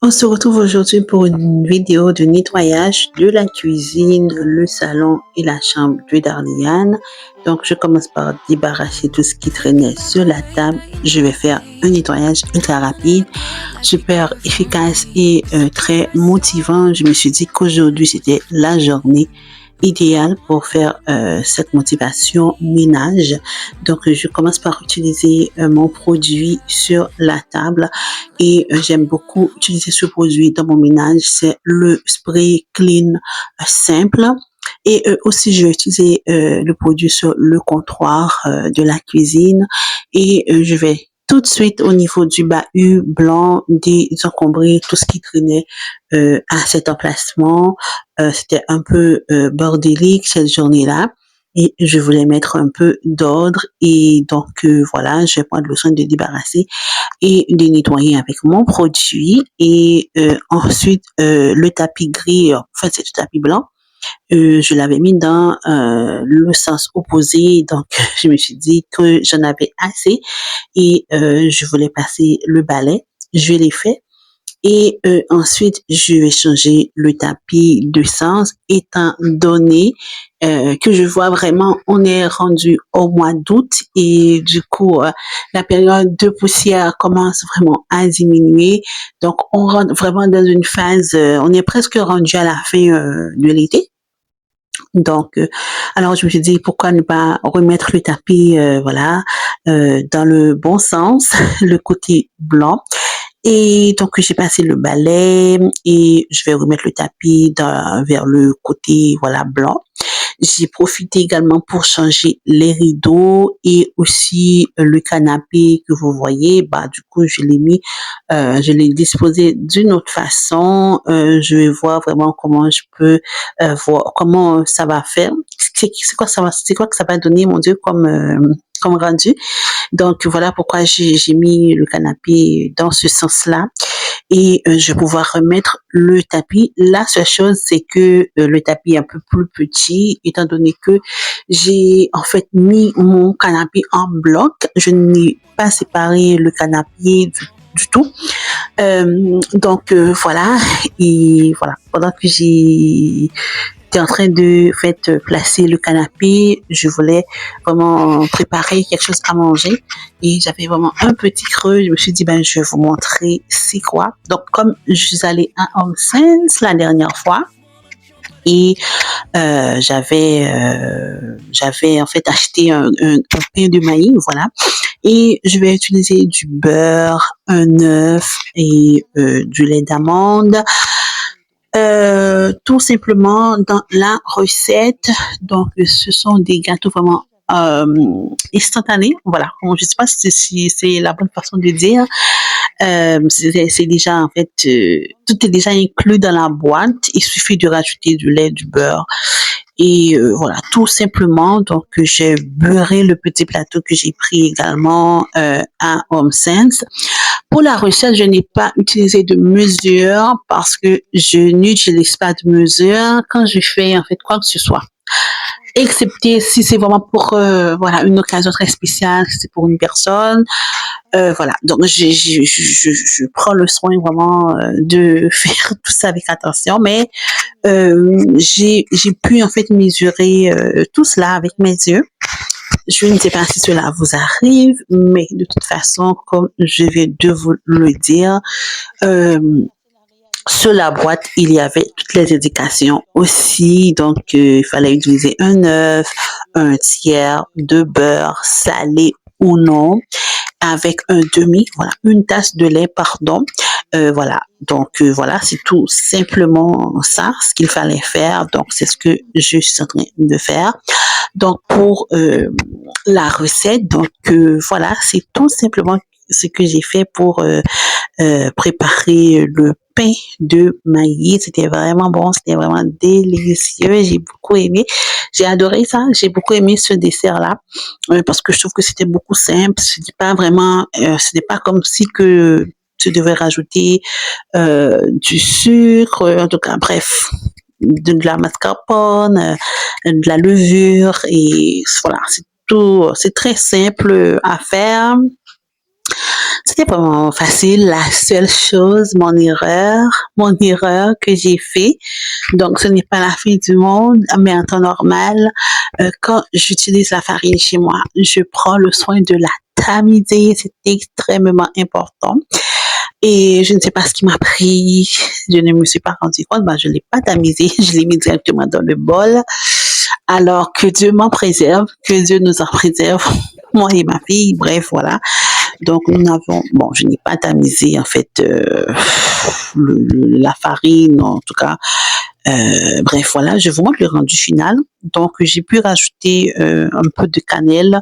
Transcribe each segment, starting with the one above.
On se retrouve aujourd'hui pour une vidéo de nettoyage de la cuisine, le salon et la chambre de Darliane. Donc, je commence par débarrasser tout ce qui traînait sur la table. Je vais faire un nettoyage ultra rapide, super efficace et très motivant. Je me suis dit qu'aujourd'hui, c'était la journée idéale pour faire cette motivation ménage. Donc, je commence par utiliser mon produit sur la table et j'aime beaucoup utiliser ce produit dans mon ménage. C'est le spray clean simple. Et aussi, je vais utiliser le produit sur le comptoir de la cuisine et je vais tout de suite au niveau du bahut blanc désencombrer tout ce qui traînait à cet emplacement. C'était un peu bordélique cette journée-là et je voulais mettre un peu d'ordre et donc voilà, je vais prendre le soin de débarrasser et de nettoyer avec mon produit et ensuite le tapis gris, enfin c'est le tapis blanc, je l'avais mis dans le sens opposé, donc je me suis dit que j'en avais assez et je voulais passer le balai. Je l'ai fait et ensuite, je vais changer le tapis de sens étant donné que je vois vraiment, on est rendu au mois d'août et du coup, la période de poussière commence vraiment à diminuer. Donc, on rentre vraiment dans une phase, on est presque rendu à la fin de l'été. Donc, alors je me suis dit pourquoi ne pas remettre le tapis, voilà, dans le bon sens, le côté blanc. Et donc, j'ai passé le balai et je vais remettre le tapis vers le côté, voilà, blanc. J'ai profité également pour changer les rideaux et aussi le canapé que vous voyez. Bah, du coup, je l'ai disposé d'une autre façon. Je vais voir vraiment comment je peux voir comment ça va faire. C'est quoi que ça va donner, mon Dieu, comme rendu. Donc voilà pourquoi j'ai mis le canapé dans ce sens-là et je vais pouvoir remettre le tapis. La seule chose, c'est que le tapis est un peu plus petit, étant donné que j'ai en fait mis mon canapé en bloc. Je n'ai pas séparé le canapé du tout. Donc voilà, et voilà, pendant que j'étais en train de placer le canapé, je voulais vraiment préparer quelque chose à manger et j'avais vraiment un petit creux. Je me suis dit, ben, je vais vous montrer c'est quoi. Donc, comme je suis allée à Home Sense la dernière fois, et j'avais en fait acheté un pain de maïs, voilà. Et je vais utiliser du beurre, un œuf et du lait d'amande. Tout simplement dans la recette. Donc, ce sont des gâteaux vraiment instantanés. Voilà. Je ne sais pas si c'est la bonne façon de dire. C'est déjà en fait tout est déjà inclus dans la boîte. Il suffit de rajouter du lait, du beurre et voilà, tout simplement. Donc, j'ai beurré le petit plateau que j'ai pris également à Home Sense. Pour la recette, je n'ai pas utilisé de mesure parce que je n'utilise pas de mesure quand je fais en fait quoi que ce soit. Excepté si c'est vraiment pour voilà une occasion très spéciale, si c'est pour une personne, voilà. Donc je prends le soin vraiment de faire tout ça avec attention, mais j'ai pu en fait mesurer tout cela avec mes yeux. Je ne sais pas si cela vous arrive, mais de toute façon, comme je vais de vous le dire, euh, sur la boîte, il y avait toutes les indications aussi. Donc, il fallait utiliser un œuf, un tiers de beurre salé ou non, avec un demi, voilà, une tasse de lait, pardon. Voilà, donc voilà, c'est tout simplement ça, ce qu'il fallait faire. Donc, c'est ce que je suis en train de faire. Donc, pour la recette, donc voilà, c'est tout simplement ce que j'ai fait pour préparer le pain de maïs. C'était vraiment bon, c'était vraiment délicieux. J'ai beaucoup aimé. J'ai adoré ça. J'ai beaucoup aimé ce dessert-là parce que je trouve que c'était beaucoup simple. C'était pas comme si que tu devais rajouter du sucre. En tout cas, bref, de la mascarpone, de la levure et voilà, c'est tout. C'est très simple à faire. C'était vraiment facile. La seule chose, mon erreur que j'ai fait, donc ce n'est pas la fin du monde, mais en temps normal, quand j'utilise la farine chez moi, je prends le soin de la tamiser. C'est extrêmement important. Et je ne sais pas ce qui m'a pris. Je ne me suis pas rendu compte. Ben, je ne l'ai pas tamisé. Je l'ai mis directement dans le bol. Alors que Dieu m'en préserve, que Dieu nous en préserve, moi et ma fille. Bref, voilà. Donc nous avons, bon, je n'ai pas tamisé en fait la farine, en tout cas. Bref, voilà, je vous montre le rendu final. Donc j'ai pu rajouter un peu de cannelle,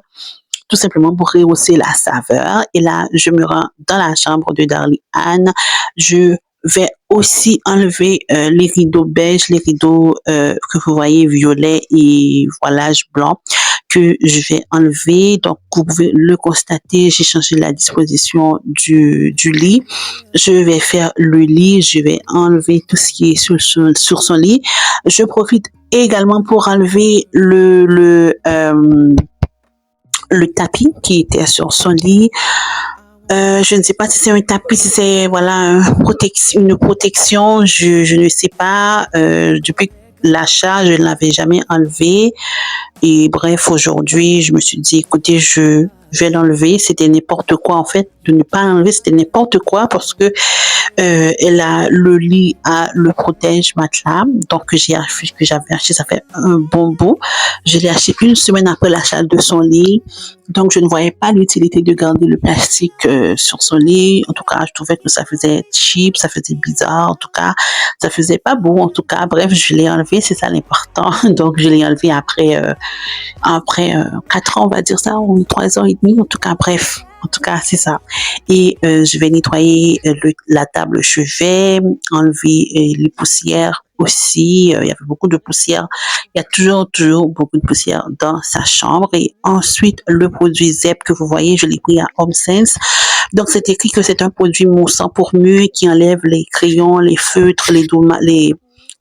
tout simplement pour rehausser la saveur. Et là, je me rends dans la chambre de Darlie Anne. Je vais aussi enlever les rideaux beige, les rideaux que vous voyez violet et voilage blanc que je vais enlever. Donc, vous pouvez le constater, j'ai changé la disposition du lit. Je vais faire le lit, je vais enlever tout ce qui est sur son lit. Je profite également pour enlever le tapis qui était sur son lit. Je ne sais pas si c'est un tapis, si c'est voilà une protection, je ne sais pas. Depuis l'achat, je ne l'avais jamais enlevé. Et bref, aujourd'hui, je me suis dit, écoutez, je vais l'enlever. C'était n'importe quoi en fait, de ne pas l'enlever, c'était n'importe quoi parce que elle a le lit à le protège matelas, donc que j'avais acheté, ça fait un bon bout. Je l'ai acheté une semaine après l'achat de son lit, donc je ne voyais pas l'utilité de garder le plastique sur son lit. En tout cas, je trouvais que ça faisait cheap, ça faisait bizarre, en tout cas, ça faisait pas beau. En tout cas, bref, je l'ai enlevé, c'est ça l'important. Donc je l'ai enlevé après 4 ans, on va dire ça, ou 3 ans et demi. En tout cas, bref. En tout cas, c'est ça. Et je vais nettoyer la table chevet, enlever les poussières aussi. Il y avait beaucoup de poussière. Il y a toujours beaucoup de poussière dans sa chambre. Et ensuite, le produit ZEP que vous voyez, je l'ai pris à HomeSense. Donc, c'est écrit que c'est un produit moussant pour mur qui enlève les crayons, les feutres, les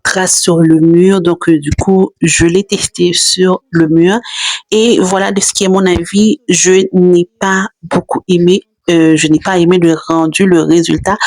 traces sur le mur. Donc, du coup, je l'ai testé sur le mur. Et voilà de ce qui est mon avis. Je n'ai pas beaucoup aimé. Je n'ai pas aimé le rendu, le résultat.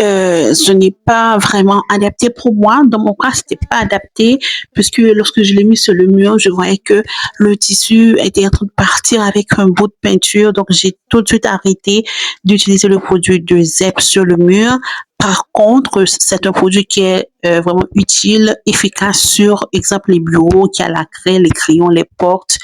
Ce n'est pas vraiment adapté pour moi. Dans mon cas, c'était pas adapté puisque lorsque je l'ai mis sur le mur, je voyais que le tissu était en train de partir avec un bout de peinture. Donc, j'ai tout de suite arrêté d'utiliser le produit de ZEP sur le mur. Par contre, c'est un produit qui est vraiment utile, efficace sur, exemple, les bureaux qui a la craie, les crayons, les portes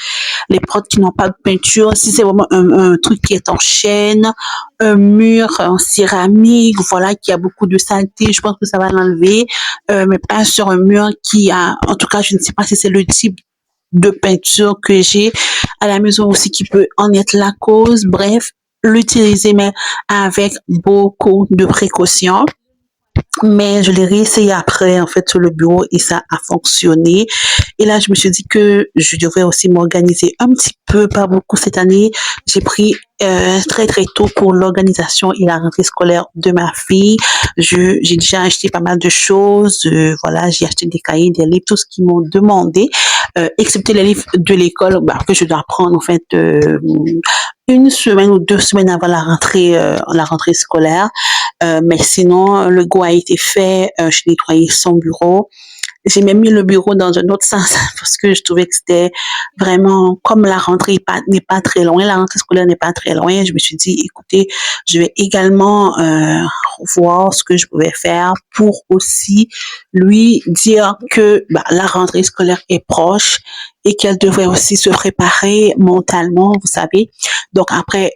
qui n'ont pas de peinture. Si c'est vraiment un truc qui est en chaîne, un mur en céramique, voilà, qui a beaucoup de saleté, je pense que ça va l'enlever, mais pas sur un mur qui a, en tout cas, je ne sais pas si c'est le type de peinture que j'ai à la maison aussi qui peut en être la cause. Bref, l'utiliser, mais avec beaucoup de précautions. Mais je l'ai réessayé après, en fait, sur le bureau et ça a fonctionné. Et là, je me suis dit que je devrais aussi m'organiser un petit peu, pas beaucoup cette année. J'ai pris très très tôt pour l'organisation et la rentrée scolaire de ma fille. J'ai déjà acheté pas mal de choses. Voilà, j'ai acheté des cahiers, des livres, tout ce qu'ils m'ont demandé, excepté les livres de l'école bah, que je dois prendre en fait une semaine ou 2 semaines avant la rentrée scolaire. Mais sinon, le go a été fait. J'ai nettoyé son bureau. J'ai même mis le bureau dans un autre sens parce que je trouvais que c'était vraiment, comme la rentrée n'est pas très loin, la rentrée scolaire n'est pas très loin, je me suis dit, écoutez, je vais également voir ce que je pouvais faire pour aussi lui dire que bah, la rentrée scolaire est proche et qu'elle devrait aussi se préparer mentalement, vous savez. Donc après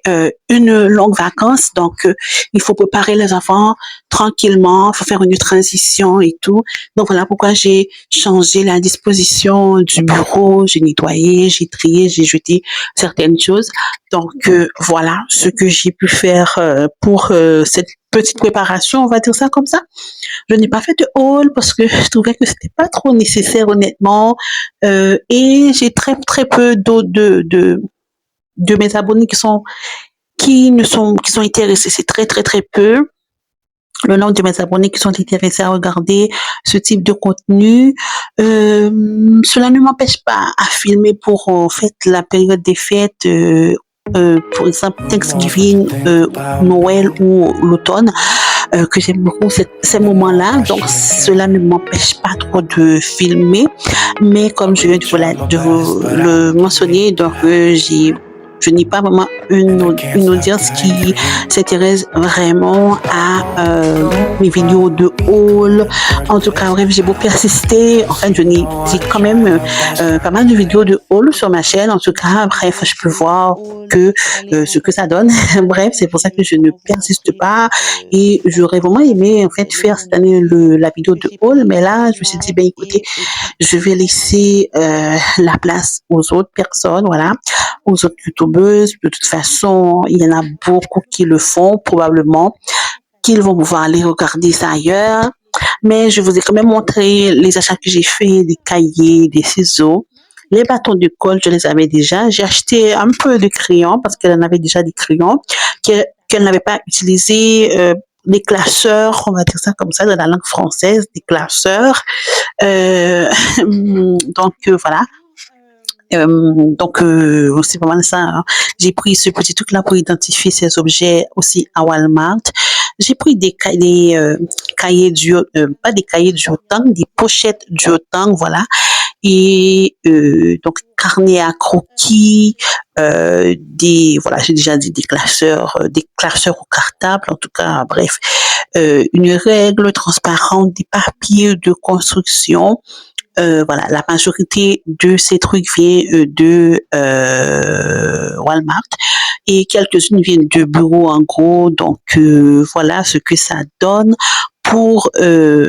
une longue vacance, donc il faut préparer les enfants tranquillement, il faut faire une transition et tout. Donc voilà pourquoi j'ai changé la disposition du bureau, j'ai nettoyé, j'ai trié, j'ai jeté certaines choses. Donc voilà ce que j'ai pu faire pour cette petite préparation, on va dire ça comme ça. Je n'ai pas fait de haul parce que je trouvais que c'était pas trop nécessaire honnêtement. Et j'ai très très peu de mes abonnés qui sont intéressés. C'est très très très peu le nombre de mes abonnés qui sont intéressés à regarder ce type de contenu. Cela ne m'empêche pas à filmer pour en fait la période des fêtes par exemple Thanksgiving, Noël ou l'automne, que j'aime beaucoup ces moments-là. Donc cela ne m'empêche pas trop de filmer, mais comme je viens de vous le mentionner, donc je n'ai pas vraiment une audience qui s'intéresse vraiment à mes vidéos de haul. En tout cas, bref, j'ai beau persister. En fait, j'ai quand même pas mal de vidéos de haul sur ma chaîne. En tout cas, bref, je peux voir que ce que ça donne. Bref, c'est pour ça que je ne persiste pas. Et j'aurais vraiment aimé en fait faire cette année la vidéo de haul, mais là, je me suis dit, ben écoutez, je vais laisser la place aux autres personnes, voilà, aux autres youtubeuses. De toute façon, il y en a beaucoup qui le font, probablement qu'ils vont pouvoir aller regarder ça ailleurs. Mais je vous ai quand même montré les achats que j'ai fait, des cahiers, des ciseaux. Les bâtons de colle, je les avais déjà. J'ai acheté un peu de crayons parce qu'elle en avait déjà des crayons qu'elle n'avait pas utilisés. Les classeurs, on va dire ça comme ça dans la langue française, des classeurs. Donc voilà. C'est pas mal ça. Hein. J'ai pris ce petit truc-là pour identifier ces objets aussi à Walmart. J'ai pris des cahiers pas des cahiers du Yotang, des pochettes du Yotang, voilà. Et donc carnet à croquis, voilà, j'ai déjà dit des classeurs au cartable, en tout cas, bref, une règle transparente, des papiers de construction. Voilà, la majorité de ces trucs vient de Walmart et quelques-unes viennent de bureaux en gros. Donc voilà ce que ça donne pour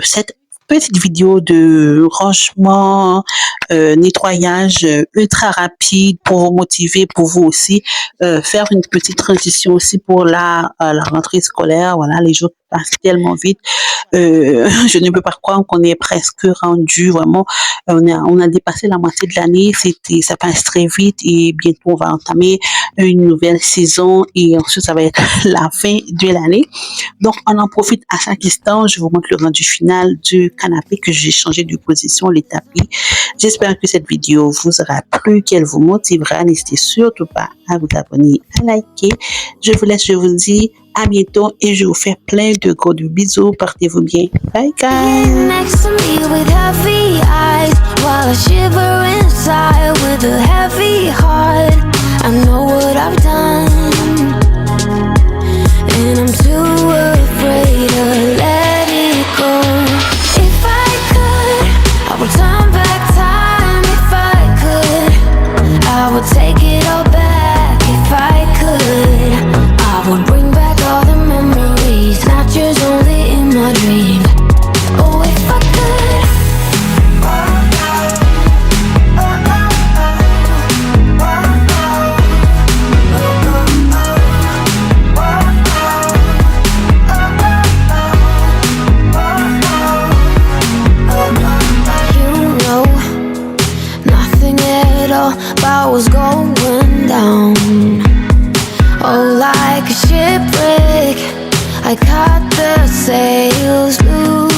cette petite vidéo de rangement, nettoyage ultra rapide pour vous motiver, pour vous aussi faire une petite transition aussi pour la rentrée scolaire. Voilà, les jours passent tellement vite. Je ne peux pas croire qu'on est presque rendu vraiment. On a dépassé la moitié de l'année. Ça passe très vite et bientôt on va entamer une nouvelle saison et ensuite ça va être la fin de l'année. Donc on en profite à chaque instant. Je vous montre le rendu final du canapé que j'ai changé de position, les tapis. J'espère que cette vidéo vous aura plu, qu'elle vous motivera. N'hésitez surtout pas à vous abonner, à liker. Je vous laisse, je vous dis à bientôt et je vous fais plein de gros bisous. Portez-vous bien. Bye guys. Next to me with heavy eyes while I shiver inside with a heavy heart. I know what I've done and I'm too afraid to let it go. If I could, I would turn back time. If I could, I would take it all back. If I could, I would bring back all the memories, not yours, only in my dreams. Oh, if I could. You know nothing at all about what's going down. Oh, like a shipwreck, I caught the sails loose.